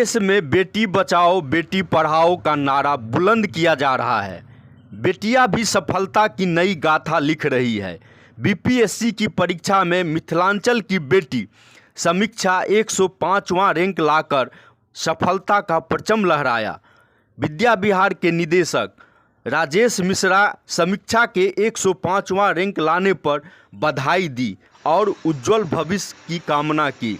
देश में बेटी बचाओ बेटी पढ़ाओ का नारा बुलंद किया जा रहा है। बेटियां भी सफलता की नई गाथा लिख रही है। बीपीएससी की परीक्षा में मिथिलांचल की बेटी समीक्षा 105वां रैंक लाकर सफलता का परचम लहराया। विद्या विहार के निदेशक राजेश मिश्रा समीक्षा के 105वां रैंक लाने पर बधाई दी और उज्जवल भविष्य की कामना की।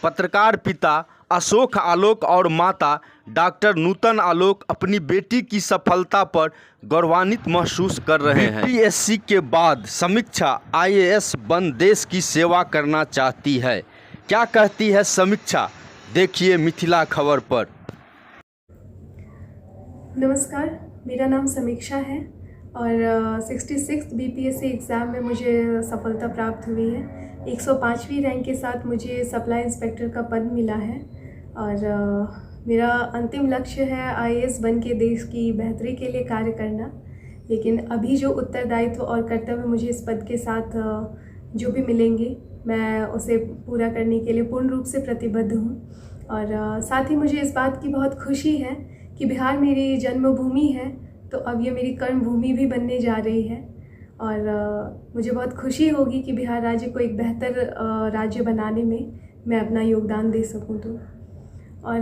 पत्रकार पिता अशोक आलोक और माता डॉक्टर नूतन आलोक अपनी बेटी की सफलता पर गौरवान्वित महसूस कर रहे हैं। बीपीएससी के बाद समीक्षा आईएएस बन देश की सेवा करना चाहती है। क्या कहती है समीक्षा, देखिए मिथिला खबर पर। नमस्कार, मेरा नाम समीक्षा है और 66 बीपीएससी एग्ज़ाम में मुझे सफलता प्राप्त हुई है। 105वीं रैंक के साथ मुझे सप्लाई इंस्पेक्टर का पद मिला है और मेरा अंतिम लक्ष्य है आईएएस बन के देश की बेहतरी के लिए कार्य करना। लेकिन अभी जो उत्तरदायित्व और कर्तव्य मुझे इस पद के साथ जो भी मिलेंगे, मैं उसे पूरा करने के लिए पूर्ण रूप से प्रतिबद्ध हूँ। और साथ ही मुझे इस बात की बहुत खुशी है कि बिहार मेरी जन्मभूमि है, तो अब ये मेरी कर्मभूमि भी बनने जा रही है और मुझे बहुत खुशी होगी कि बिहार राज्य को एक बेहतर राज्य बनाने में मैं अपना योगदान दे सकूं। तो और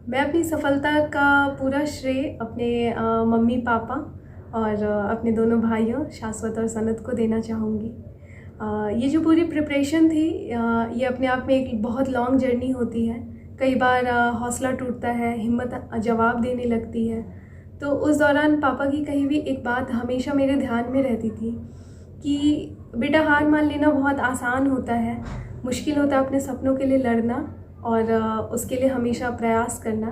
मैं अपनी सफलता का पूरा श्रेय अपने मम्मी पापा और अपने दोनों भाइयों शाश्वत और सनत को देना चाहूँगी। ये जो पूरी प्रिपरेशन थी, ये अपने आप में एक बहुत लॉन्ग जर्नी होती है। कई बार हौसला टूटता है, हिम्मत जवाब देने लगती है। तो उस दौरान पापा की कही हुई एक बात हमेशा मेरे ध्यान में रहती थी कि बेटा, हार मान लेना बहुत आसान होता है, मुश्किल होता है अपने सपनों के लिए लड़ना और उसके लिए हमेशा प्रयास करना।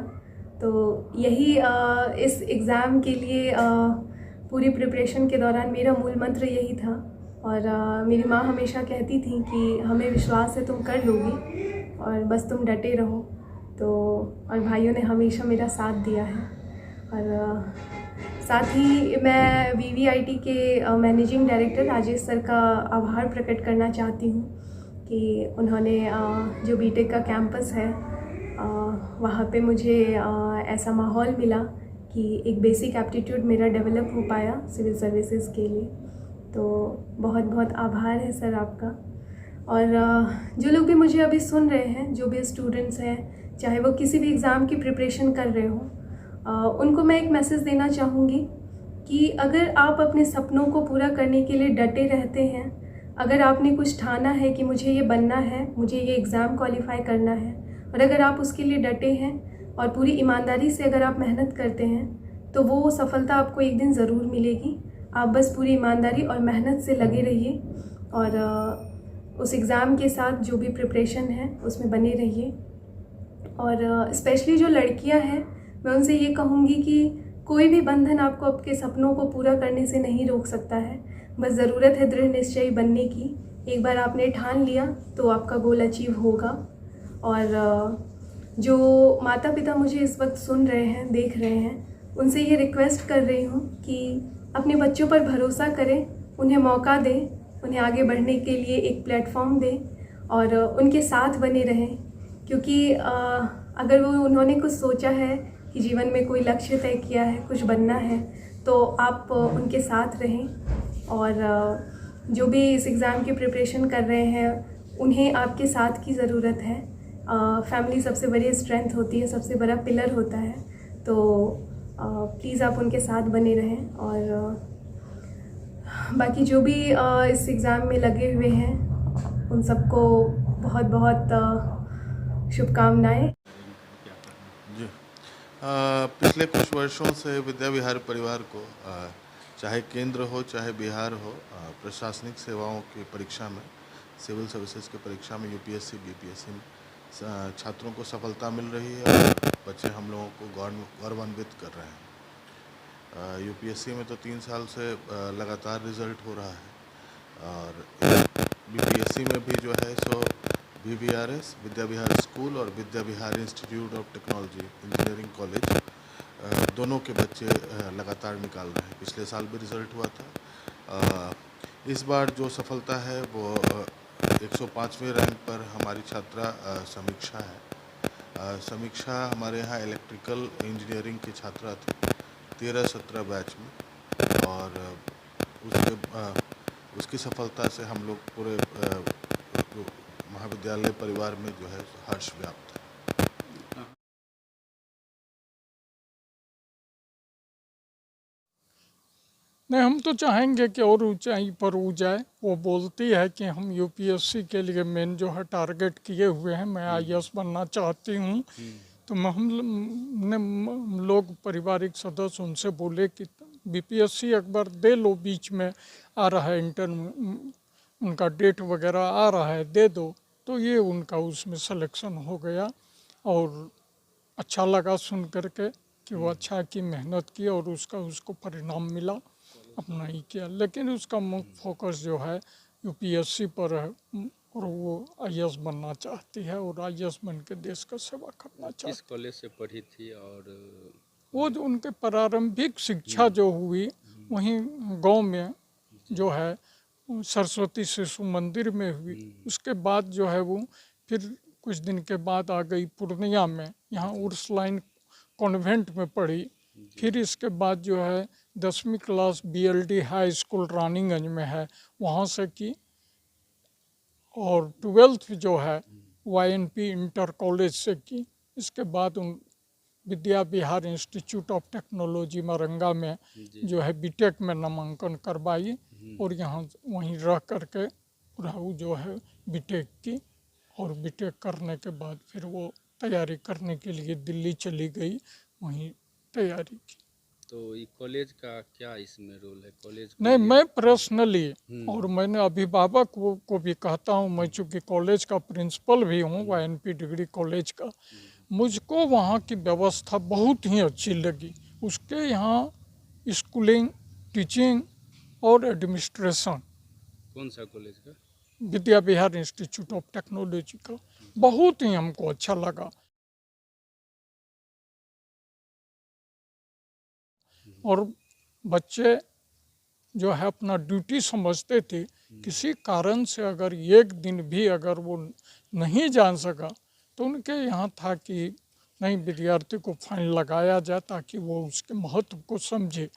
तो यही इस एग्ज़ाम के लिए पूरी प्रिपरेशन के दौरान मेरा मूल मंत्र यही था। और मेरी माँ हमेशा कहती थी कि हमें विश्वास है, तुम कर लोगी और बस तुम डटे रहो। तो और भाइयों ने हमेशा मेरा साथ दिया है। और साथ ही मैं वीवीआईटी के मैनेजिंग डायरेक्टर राजेश सर का आभार प्रकट करना चाहती हूँ कि उन्होंने जो बीटेक का कैंपस है वहाँ पे मुझे ऐसा माहौल मिला कि एक बेसिक एप्टीट्यूड मेरा डेवलप हो पाया सिविल सर्विसेज के लिए। तो बहुत बहुत आभार है सर आपका। और जो लोग भी मुझे अभी सुन रहे हैं, जो भी स्टूडेंट्स हैं, चाहे वो किसी भी एग्ज़ाम की प्रिपरेशन कर रहे हों, उनको मैं एक मैसेज देना चाहूँगी कि अगर आप अपने सपनों को पूरा करने के लिए डटे रहते हैं, अगर आपने कुछ ठाना है कि मुझे ये बनना है, मुझे ये एग्ज़ाम क्वालिफाई करना है, और अगर आप उसके लिए डटे हैं और पूरी ईमानदारी से अगर आप मेहनत करते हैं, तो वो सफलता आपको एक दिन ज़रूर मिलेगी। आप बस पूरी ईमानदारी और मेहनत से लगे रहिए और उस एग्ज़ाम के साथ जो भी प्रिपरेशन है उसमें बने रहिए। और स्पेशली जो लड़कियां हैं, मैं उनसे ये कहूँगी कि कोई भी बंधन आपको आपके सपनों को पूरा करने से नहीं रोक सकता है। बस ज़रूरत है दृढ़ निश्चयी बनने की। एक बार आपने ठान लिया तो आपका गोल अचीव होगा। और जो माता पिता मुझे इस वक्त सुन रहे हैं, देख रहे हैं, उनसे ये रिक्वेस्ट कर रही हूँ कि अपने बच्चों पर भरोसा करें, उन्हें मौका दें, उन्हें आगे बढ़ने के लिए एक प्लेटफॉर्म दें और उनके साथ बने रहें। क्योंकि अगर वो उन्होंने कुछ सोचा है कि जीवन में कोई लक्ष्य तय किया है, कुछ बनना है, तो आप उनके साथ रहें। और जो भी इस एग्ज़ाम की प्रिपरेशन कर रहे हैं, उन्हें आपके साथ की ज़रूरत है। फैमिली सबसे बड़ी स्ट्रेंथ होती है, सबसे बड़ा पिलर होता है। तो प्लीज़ आप उनके साथ बने रहें। और बाकी जो भी इस एग्ज़ाम में लगे हुए हैं, उन सबको बहुत बहुत शुभकामनाएं। जी, पिछले कुछ वर्षों से विद्या विहार परिवार को चाहे केंद्र हो चाहे बिहार हो, प्रशासनिक सेवाओं की परीक्षा में, सिविल सर्विसेज की परीक्षा में, यूपीएससी बीपीएससी में छात्रों को सफलता मिल रही है और बच्चे हम लोगों को गौरवान्वित कर रहे हैं। यूपीएससी में तो 3 साल से लगातार रिज़ल्ट हो रहा है और बीपीएससी में भी जो है सो वीवीआरएस विद्या विहार स्कूल और Vidya Vihar institute of technology engineering college दोनों के बच्चे लगातार निकाल रहे हैं। पिछले साल भी रिज़ल्ट हुआ था। इस बार जो सफलता है वो 105वें रैंक पर हमारी छात्रा समीक्षा है। समीक्षा हमारे यहाँ इलेक्ट्रिकल इंजीनियरिंग की छात्रा थी 13-17 बैच में, और उसकी सफलता से हम लोग पूरे महाविद्यालय परिवार में जो है हर्ष व्याप्त है। नहीं, हम तो चाहेंगे कि और ऊंचाई पर वो जाए। वो बोलती है कि हम यूपीएससी के लिए मेन जो है टारगेट किए हुए हैं, मैं आईएएस बनना चाहती हूँ। तो हम लोग पारिवारिक सदस्य उनसे बोले कि बीपीएससी एक बार दे लो, बीच में आ रहा है उनका डेट वगैरह आ रहा है, दे दो। तो ये उनका उसमें सिलेक्शन हो गया और अच्छा लगा सुन करके कि वो अच्छा की मेहनत की और उसको परिणाम मिला, अपना ही किया। लेकिन उसका मुख्य फोकस जो है यूपीएससी पर है और वो आईएएस बनना चाहती है और आईएएस बन के देश का सेवा करना चाहती है। किस कॉलेज से पढ़ी थी? और वो जो उनके प्रारंभिक शिक्षा जो हुई वहीं गांव में जो है सरस्वती शिशु मंदिर में हुई। उसके बाद जो है वो फिर कुछ दिन के बाद आ गई पूर्णिया में, यहाँ उर्सलाइन कॉन्वेंट में पढ़ी। फिर इसके बाद जो है 10वीं class BLD high school Raniganj में है, वहाँ से की। और 12th जो है वाईएनपी इंटर कॉलेज से की। इसके बाद उन विद्या Vihar institute of technology Maranga में जो है बीटेक में नामांकन करवाई और यहाँ वहीं रह करके पूरा जो है बीटेक की। और बीटेक करने के बाद फिर वो तैयारी करने के लिए दिल्ली चली गई, वहीं तैयारी की। तो ये कॉलेज का क्या इसमें रोल है? कॉलेज नहीं, मैं पर्सनली और मैंने अभिभावक को भी कहता हूँ, मैं चूँकि कॉलेज का प्रिंसिपल भी हूँ वाईएनपी डिग्री कॉलेज का, मुझको वहाँ की व्यवस्था बहुत ही अच्छी लगी। उसके यहाँ स्कूलिंग, टीचिंग और एडमिनिस्ट्रेशन। कौन सा कॉलेज का? विद्या विहार इंस्टीट्यूट ऑफ टेक्नोलॉजी का बहुत ही हमको अच्छा लगा। और बच्चे जो है अपना ड्यूटी समझते थे। किसी कारण से अगर एक दिन भी अगर वो नहीं जान सका तो उनके यहाँ था कि नहीं, विद्यार्थी को फाइन लगाया जाए ताकि वो उसके महत्व को समझे।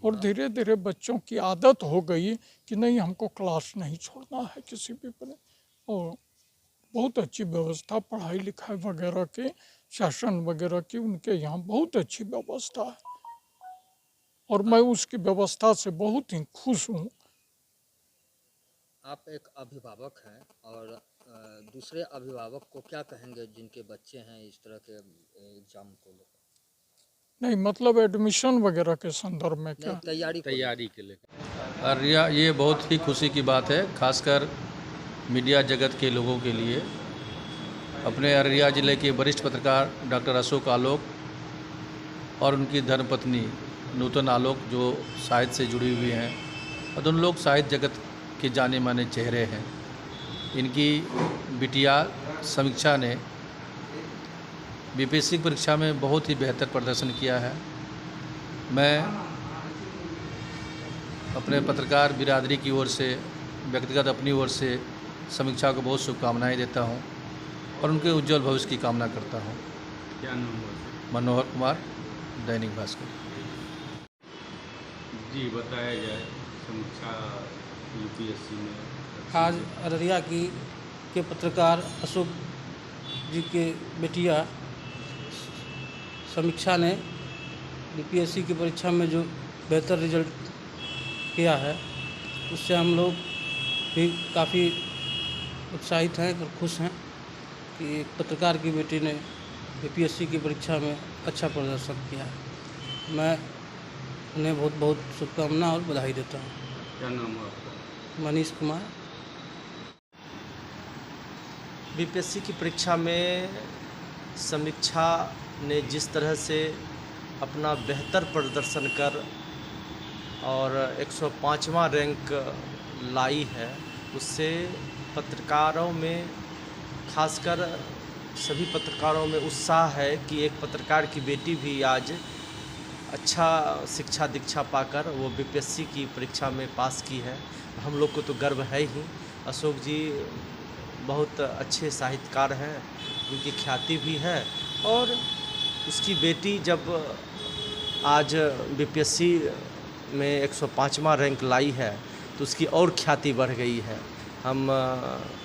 और धीरे धीरे बच्चों की आदत हो गई कि नहीं, हमको क्लास नहीं छोड़ना है किसी भी पर। और बहुत अच्छी व्यवस्था, पढ़ाई लिखाई वगैरह के, शासन वगैरह की उनके यहाँ बहुत अच्छी व्यवस्था है और मैं उसकी व्यवस्था से बहुत ही खुश हूँ। आप एक अभिभावक हैं और दूसरे अभिभावक को क्या कहेंगे जिनके बच्चे हैं इस तरह के एग्जाम को लेकर? नहीं, मतलब एडमिशन वगैरह के संदर्भ में क्या? तैयारी के लेकर। और ये बहुत ही खुशी की बात है, खासकर मीडिया जगत के लोगों के लिए। अपने अररिया ज़िले के वरिष्ठ पत्रकार डॉक्टर अशोक आलोक और उनकी धर्मपत्नी नूतन आलोक जो साहित्य से जुड़ी हुई हैं और दोनों लोग साहित्य जगत के जाने माने चेहरे हैं। इनकी बिटिया समीक्षा ने बीपीएससी परीक्षा में बहुत ही बेहतर प्रदर्शन किया है। मैं अपने पत्रकार बिरादरी की ओर से, व्यक्तिगत अपनी ओर से समीक्षा को बहुत शुभकामनाएं देता हूं और उनके उज्जवल भविष्य की कामना करता हूं। क्या नाम है? मनोहर कुमार, दैनिक भास्कर। जी, बताया जाए समीक्षा यूपीएससी में। आज अररिया के पत्रकार अशोक जी के बेटिया समीक्षा ने बीपीएससी की परीक्षा में जो बेहतर रिजल्ट किया है, उससे हम लोग भी काफ़ी उत्साहित हैं और खुश हैं कि एक पत्रकार की बेटी ने बीपीएससी की परीक्षा में अच्छा प्रदर्शन किया है। मैं उन्हें बहुत बहुत शुभकामना और बधाई देता हूँ। क्या नाम है आपका? मनीष कुमार। बीपीएससी की परीक्षा में समीक्षा ने जिस तरह से अपना बेहतर प्रदर्शन कर और 105वां रैंक लाई है, उससे पत्रकारों में, खासकर सभी पत्रकारों में उत्साह है कि एक पत्रकार की बेटी भी आज अच्छा शिक्षा दीक्षा पाकर वो बीपीएससी की परीक्षा में पास की है। हम लोग को तो गर्व है ही। अशोक जी बहुत अच्छे साहित्यकार हैं, उनकी ख्याति भी है और उसकी बेटी जब आज बीपीएससी में 105वां रैंक लाई है तो उसकी और ख्याति बढ़ गई है। हम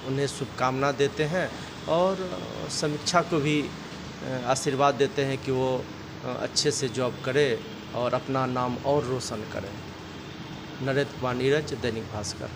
उन्हें शुभकामना देते हैं और समीक्षा को भी आशीर्वाद देते हैं कि वो अच्छे से जॉब करे और अपना नाम और रोशन करे। नरेंद्र कुमार नीरज, दैनिक भास्कर।